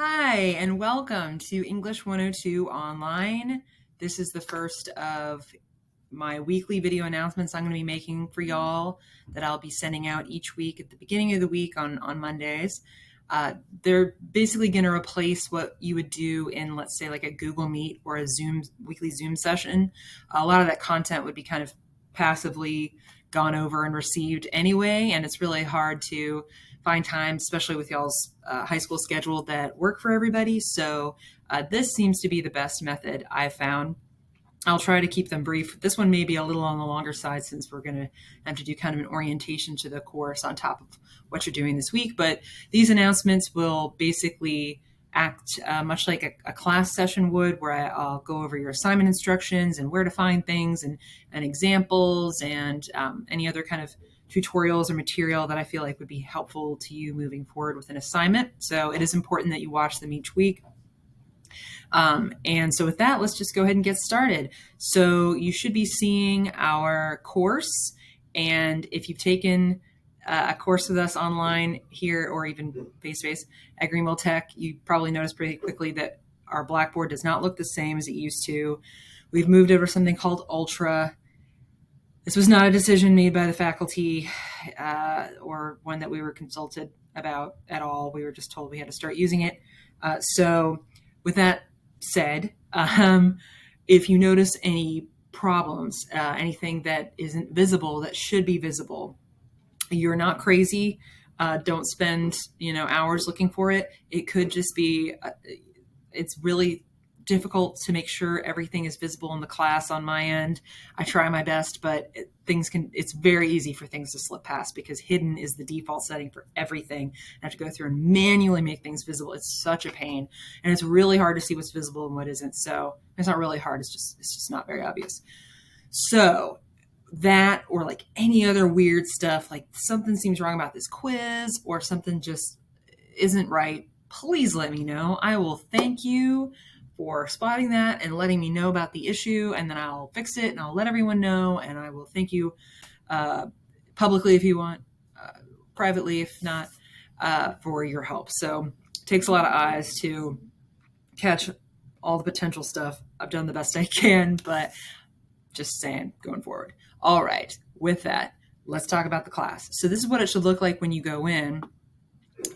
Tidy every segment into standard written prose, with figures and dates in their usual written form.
Hi, and welcome to English 102 Online. This is the first of my weekly video announcements I'm going to be making for y'all that I'll be sending out each week at the beginning of the week on Mondays. They're basically going to replace what you would do in, let's say, like a Google Meet or a weekly Zoom session. A lot of that content would be kind of passively gone over and received anyway, and it's really hard to find time, especially with y'all's high school schedule, that work for everybody. So this seems to be the best method I've found. I'll try to keep them brief. This one may be a little on the longer side since we're going to have to do kind of an orientation to the course on top of what you're doing this week. But these announcements will basically act much like a class session would, where I'll go over your assignment instructions and where to find things and examples and any other kind of tutorials or material that I feel like would be helpful to you moving forward with an assignment. So it is important that you watch them each week. And so with that, let's just go ahead and get started. So you should be seeing our course. And if you've taken a course with us online here or even face-to-face at Greenville Tech, you probably noticed pretty quickly that our Blackboard does not look the same as it used to. We've moved over to something called Ultra. This was not a decision made by the faculty or one that we were consulted about at all. We were just told we had to start using it. So with that said, if you notice any problems, anything that isn't visible that should be visible, you're not crazy. Don't spend hours looking for it. It could just be it's really difficult to make sure everything is visible in the class on my end. I try my best, but it's very easy for things to slip past because hidden is the default setting for everything. I have to go through and manually make things visible. It's such a pain, and it's really hard to see what's visible and what isn't. So it's not really hard. It's just not very obvious. So that, or like any other weird stuff, like something seems wrong about this quiz or something just isn't right, please let me know. I will thank you for spotting that and letting me know about the issue, and then I'll fix it and I'll let everyone know, and I will thank you publicly if you want, privately if not, for your help. So it takes a lot of eyes to catch all the potential stuff. I've done the best I can, but just saying, going forward. All right, with that, let's talk about the class. So this is what it should look like when you go in.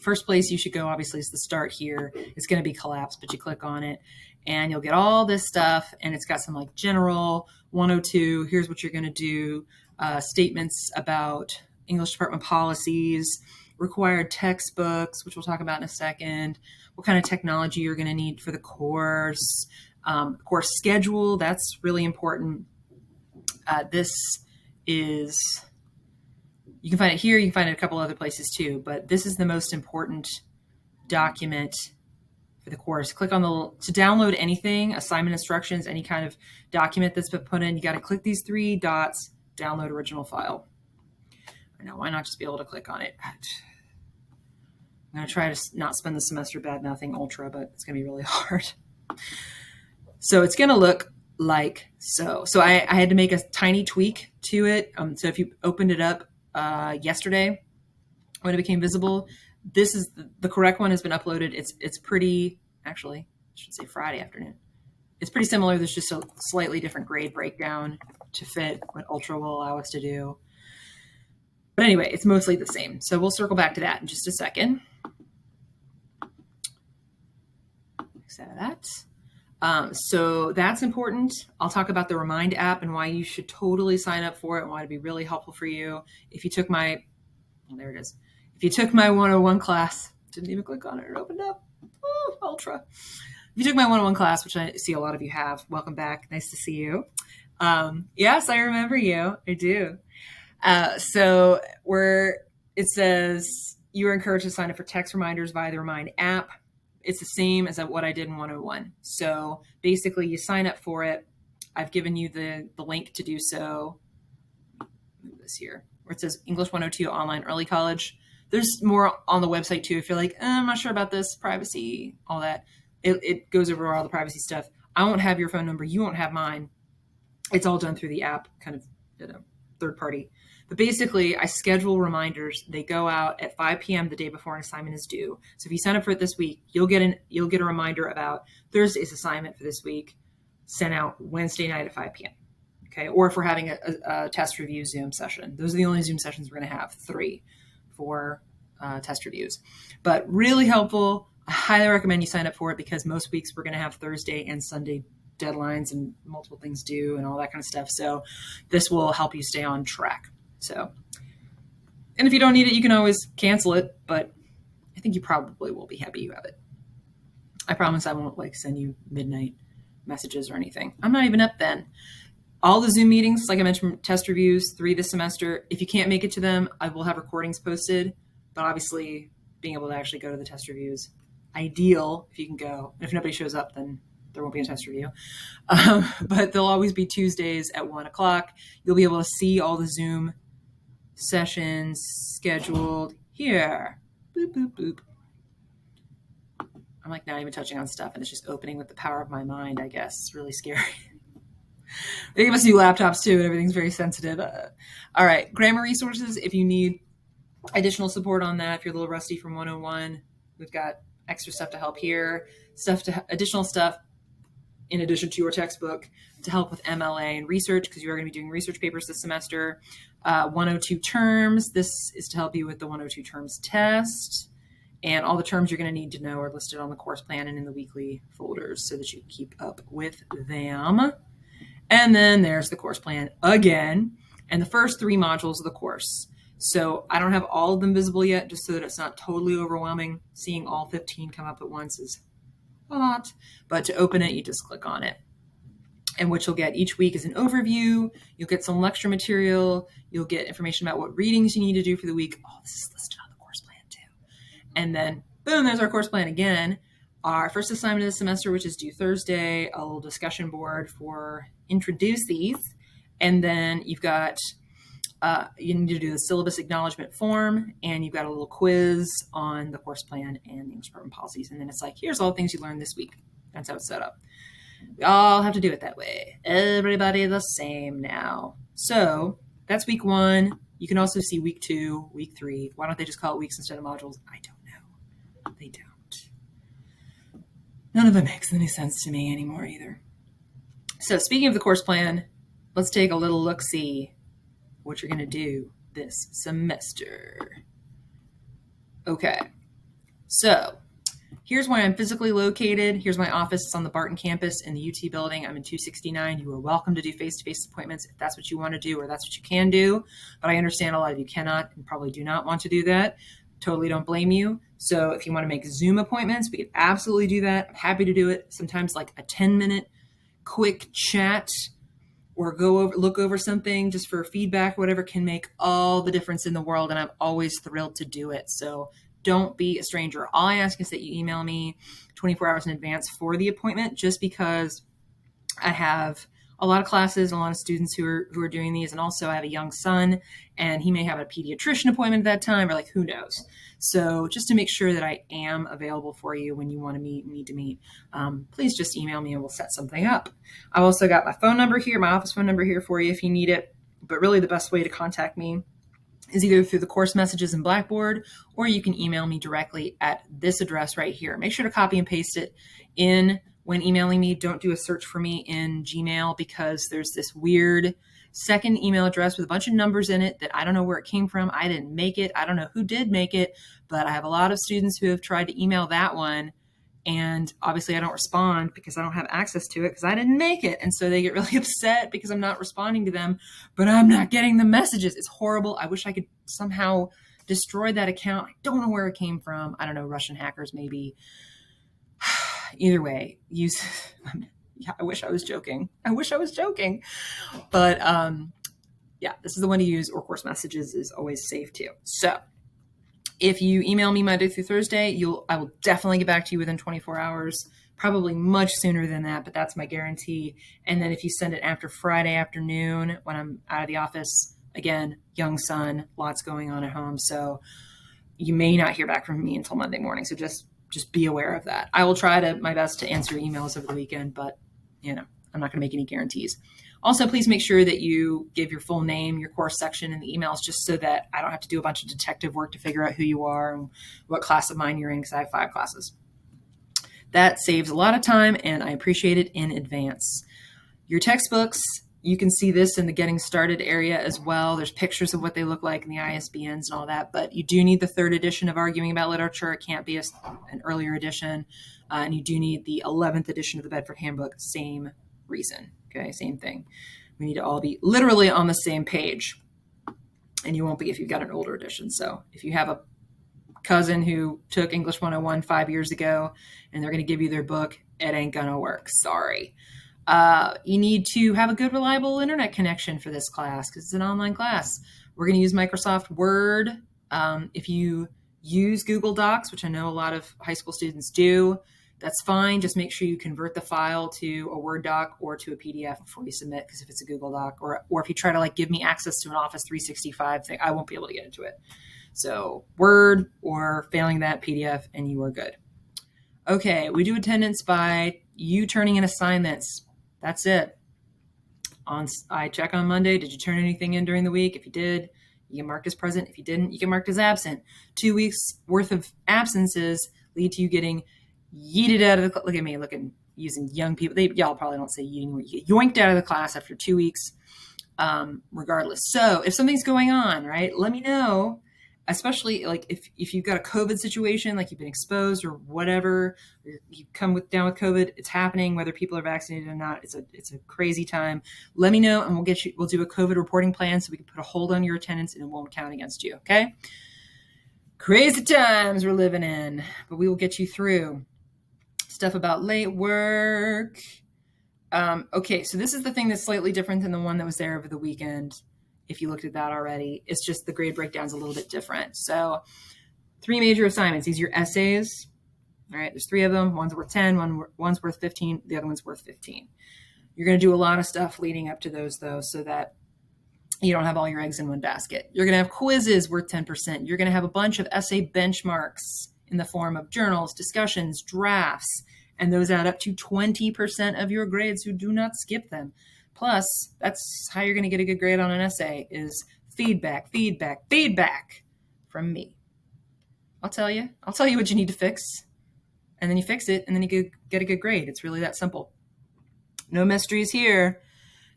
First place you should go, obviously, is the start here. It's going to be collapsed, but you click on it and you'll get all this stuff, and it's got some like general 102, here's what you're going to do, statements about English department policies, required textbooks, which we'll talk about in a second, what kind of technology you're going to need for the course schedule, that's really important. This is, you can find it here, you can find it a couple other places too, but this is the most important document for the course. Click on to download anything, assignment instructions, any kind of document that's been put in, you got to click these three dots, download original file. Now, why not just be able to click on it? I'm going to try to not spend the semester bad-mouthing Ultra, but it's going to be really hard. So it's going to look like so. So I had to make a tiny tweak to it. So if you opened it up yesterday when it became visible, this is the correct one has been uploaded. It's pretty, actually, I should say Friday afternoon. It's pretty similar. There's just a slightly different grade breakdown to fit what Ultra will allow us to do. But anyway, it's mostly the same. So we'll circle back to that in just a second. So so that's important. I'll talk about the Remind app and why you should totally sign up for it and why it'd be really helpful for you. If you took my, there it is. If you took my 101 class, didn't even click on it, it opened up. Oh, Ultra. If you took my 101 class, which I see a lot of you have, welcome back. Nice to see you. Yes, I remember you. I do. So it says you are encouraged to sign up for text reminders via the Remind app. It's the same as what I did in 101. So basically you sign up for it. I've given you the link to do so. Move this here where it says English 102 Online Early College. There's more on the website too. If you're like, I'm not sure about this, privacy, all that. It goes over all the privacy stuff. I won't have your phone number. You won't have mine. It's all done through the app, kind of third party. But basically, I schedule reminders. They go out at 5 p.m. the day before an assignment is due. So if you sign up for it this week, you'll get a reminder about Thursday's assignment for this week sent out Wednesday night at 5 p.m. Okay, or if we're having a test review Zoom session, those are the only Zoom sessions we're going to have, 3 for test reviews. But really helpful. I highly recommend you sign up for it because most weeks we're going to have Thursday and Sunday deadlines and multiple things due and all that kind of stuff. So this will help you stay on track. So, and if you don't need it, you can always cancel it, but I think you probably will be happy you have it. I promise I won't send you midnight messages or anything. I'm not even up then. All the Zoom meetings, like I mentioned, test reviews, 3 this semester. If you can't make it to them, I will have recordings posted, but obviously being able to actually go to the test reviews, ideal if you can go. If nobody shows up, then there won't be a test review. But they'll always be Tuesdays at 1:00. You'll be able to see all the Zoom sessions scheduled here. Boop, boop, boop. I'm not even touching on stuff, and it's just opening with the power of my mind, I guess. It's really scary. They give us new laptops too, and everything's very sensitive. All right, grammar resources. If you need additional support on that, if you're a little rusty from 101, we've got extra stuff to help here. Additional stuff in addition to your textbook to help with MLA and research, because you are going to be doing research papers this semester. 102 terms. This is to help you with the 102 terms test. And all the terms you're going to need to know are listed on the course plan and in the weekly folders so that you can keep up with them. And then there's the course plan again, and the first 3 modules of the course. So I don't have all of them visible yet, just so that it's not totally overwhelming. Seeing all 15 come up at once is a lot, but to open it, you just click on it. And what you'll get each week is an overview. You'll get some lecture material. You'll get information about what readings you need to do for the week. Oh, this is listed on the course plan too. And then boom, there's our course plan again. Our first assignment of the semester, which is due Thursday, a little discussion board for introducees. And then you've got, you need to do the syllabus acknowledgement form, and you've got a little quiz on the course plan and the English department policies. And then it's like, here's all the things you learned this week. That's how it's set up. We all have to do it that way. Everybody the same now. So that's week 1. You can also see week 2, week 3. Why don't they just call it weeks instead of modules? I don't know. They don't. None of it makes any sense to me anymore either. So speaking of the course plan, let's take a little look-see what you're going to do this semester. Okay, so here's where I'm physically located. Here's my office. It's on the Barton campus in the UT building. I'm in 269. You are welcome to do face-to-face appointments if that's what you want to do or that's what you can do. But I understand a lot of you cannot and probably do not want to do that. Totally don't blame you. So if you want to make Zoom appointments, we could absolutely do that. I'm happy to do it. Sometimes like a 10-minute quick chat or look over something just for feedback, whatever, can make all the difference in the world. And I'm always thrilled to do it. So don't be a stranger. All I ask is that you email me 24 hours in advance for the appointment, just because I have a lot of classes and a lot of students who are doing these. And also I have a young son and he may have a pediatrician appointment at that time, or who knows. So just to make sure that I am available for you when you want to need to meet, please just email me and we'll set something up. I've also got my phone number here, my office phone number here for you if you need it. But really the best way to contact me is either through the course messages in Blackboard, or you can email me directly at this address right here. Make sure to copy and paste it in when emailing me. Don't do a search for me in Gmail, because there's this weird second email address with a bunch of numbers in it that I don't know where it came from. I didn't make it. I don't know who did make it, but I have a lot of students who have tried to email that one. And obviously I don't respond because I don't have access to it because I didn't make it. And so they get really upset because I'm not responding to them, but I'm not getting the messages. It's horrible. I wish I could somehow destroy that account. I don't know where it came from. I don't know, Russian hackers maybe. Either way, yeah, I wish I was joking. But yeah, this is the one to use, or course messages is always safe too. So if you email me Monday through Thursday, I will definitely get back to you within 24 hours, probably much sooner than that, but that's my guarantee. And then if you send it after Friday afternoon when I'm out of the office, again, young son, lots going on at home. So you may not hear back from me until Monday morning. So just be aware of that. I will try my best to answer emails over the weekend, but I'm not going to make any guarantees. Also, please make sure that you give your full name, your course section, and the emails, just so that I don't have to do a bunch of detective work to figure out who you are and what class of mine you're in, because I have 5 classes. That saves a lot of time, and I appreciate it in advance. Your textbooks, you can see this in the getting started area as well. There's pictures of what they look like in the ISBNs and all that, but you do need the 3rd edition of Arguing About Literature. It can't be an earlier edition. And you do need the 11th edition of the Bedford Handbook. Same reason. Okay, same thing. We need to all be literally on the same page. And you won't be if you've got an older edition. So if you have a cousin who took English 101 5 years ago and they're going to give you their book, it ain't going to work. Sorry. You need to have a good, reliable internet connection for this class because it's an online class. We're going to use Microsoft Word. If you use Google Docs, which I know a lot of high school students do, that's fine. Just make sure you convert the file to a Word doc or to a PDF before you submit, because if it's a Google Doc or if you try to give me access to an Office 365 thing, I won't be able to get into it. So Word, or failing that, PDF, and you are good. Okay, we do attendance by you turning in assignments. That's it. I check on Monday. Did you turn anything in during the week? If you did, you get marked as present. If you didn't, you get marked as absent. 2 weeks worth of absences lead to you getting yeeted out of the class. Look at me, using young people. Y'all probably don't say yeeting. You get yoinked out of the class after 2 weeks, regardless. So if something's going on, right, let me know. Especially if you've got a COVID situation, like you've been exposed or whatever, or you come down with COVID, it's happening, whether people are vaccinated or not. It's a crazy time. Let me know and we'll do a COVID reporting plan so we can put a hold on your attendance and it won't count against you. Okay. Crazy times we're living in, but we will get you through. Stuff about late work. Okay. So this is the thing that's slightly different than the one that was there over the weekend. If you looked at that already, it's just the grade breakdown's a little bit different. So 3 major assignments. These are your essays. All right, there's 3 of them. One's worth 10, one's worth 15, the other one's worth 15. You're going to do a lot of stuff leading up to those, though, so that you don't have all your eggs in one basket. You're going to have quizzes worth 10%. You're going to have a bunch of essay benchmarks in the form of journals, discussions, drafts, and those add up to 20% of your grades, so do not skip them. Plus, that's how you're going to get a good grade on an essay, is feedback from me. I'll tell you what you need to fix, and then you fix it, and then you get a good grade. It's really that simple. No mysteries here.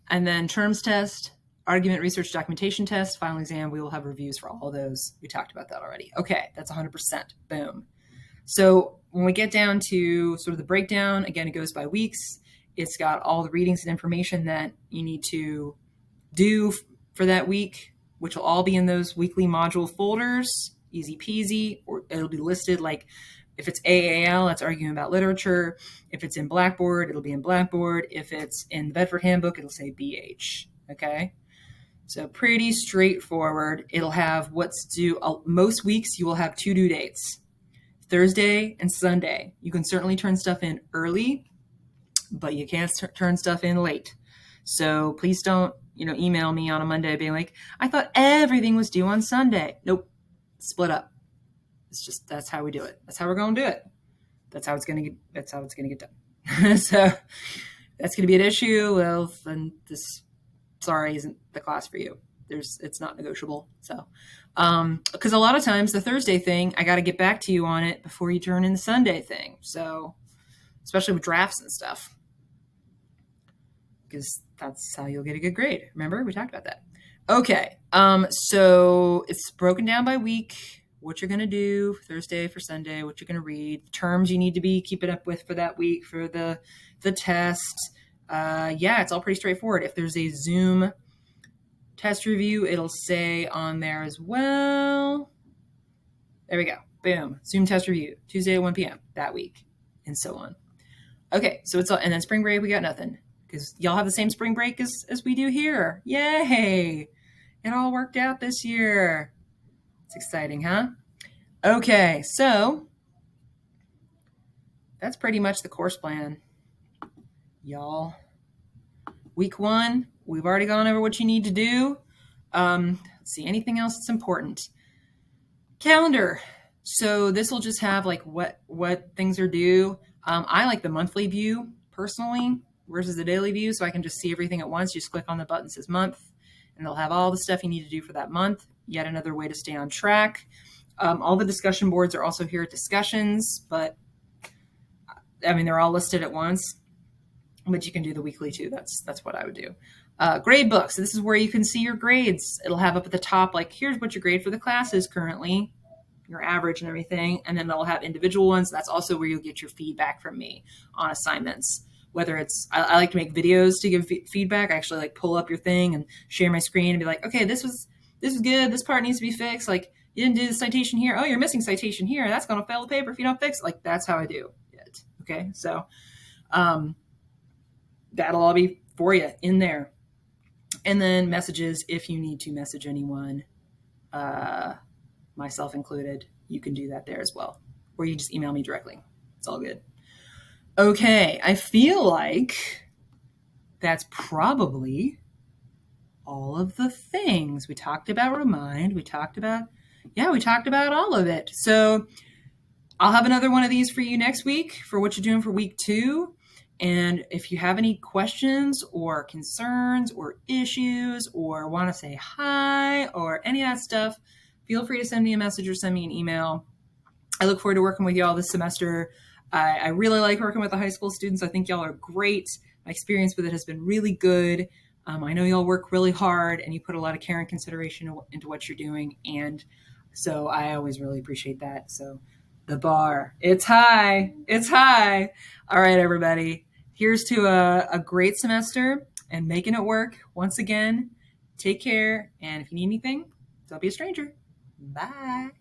And then terms test, argument research documentation test, final exam. We will have reviews for all of those. We talked about that already. Okay, that's 100%. Boom. So when we get down to sort of the breakdown, again, it goes by weeks. It's got all the readings and information that you need to do for that week, which will all be in those weekly module folders, easy peasy, or it'll be listed like if it's AAL, that's Arguing About Literature. If it's in Blackboard, it'll be in Blackboard. If it's in the Bedford Handbook, it'll say BH, okay? So pretty straightforward. It'll have what's due. Most weeks you will have 2 due dates, Thursday and Sunday. You can certainly turn stuff in early, but you can't turn stuff in late. So please don't, email me on a Monday being like, I thought everything was due on Sunday. Nope. Split up. That's how we do it. That's how we're going to do it. That's how it's going to get done. So that's going to be an issue. Well, then this, sorry, isn't the class for you. It's not negotiable. So, because a lot of times the Thursday thing, I got to get back to you on it before you turn in the Sunday thing. So, especially with drafts and stuff, because that's how you'll get a good grade. Remember, we talked about that. Okay, so it's broken down by week, what you're going to do for Thursday, for Sunday, what you're going to read, terms you need to be keeping up with for that week, for the test. It's all pretty straightforward. If there's a Zoom test review, it'll say on there as well. There we go. Boom. Zoom test review, Tuesday at 1 p.m. that week, and so on. Okay, so it's all, and then spring break, we got nothing, because y'all have the same spring break as we do here. Yay! It all worked out this year. It's exciting, huh? Okay, so that's pretty much the course plan, y'all. Week 1, we've already gone over what you need to do. Let's see, anything else that's important? Calendar. So this will just have like what things are due. I like the monthly view personally. versus a daily view, so I can just see everything at once. You just click on the button that says month, and they'll have all the stuff you need to do for that month. Yet another way to stay on track. All the discussion boards are also here at discussions, but I mean, they're all listed at once, but you can do the weekly too. That's what I would do. Grade books. So this is where you can see your grades. It'll have up at the top, like, here's what your grade for the class is currently, your average and everything. And then they'll have individual ones. That's also where you'll get your feedback from me on assignments. Whether it's, I like to make videos to give feedback. I actually like pull up your thing and share my screen and be like, okay, this was good. This part needs to be fixed. Like, you didn't do the citation here. Oh, you're missing citation here. That's going to fail the paper if you don't fix it. Like, that's how I do it. Okay. So, that'll all be for you in there. And then messages, if you need to message anyone, myself included, you can do that there as well. Or you just email me directly. It's all good. Okay, I feel like that's probably all of the things. We talked about Remind. We talked about all of it. So I'll have another one of these for you next week for what you're doing for week 2. And if you have any questions or concerns or issues or want to say hi or any of that stuff, feel free to send me a message or send me an email. I look forward to working with y'all this semester. I really like working with the high school students. I think y'all are great. My experience with it has been really good. I know y'all work really hard and you put a lot of care and consideration into what you're doing. And so I always really appreciate that. So the bar, it's high. It's high. All right, everybody. Here's to a great semester and making it work. Once again, take care. And if you need anything, don't be a stranger. Bye.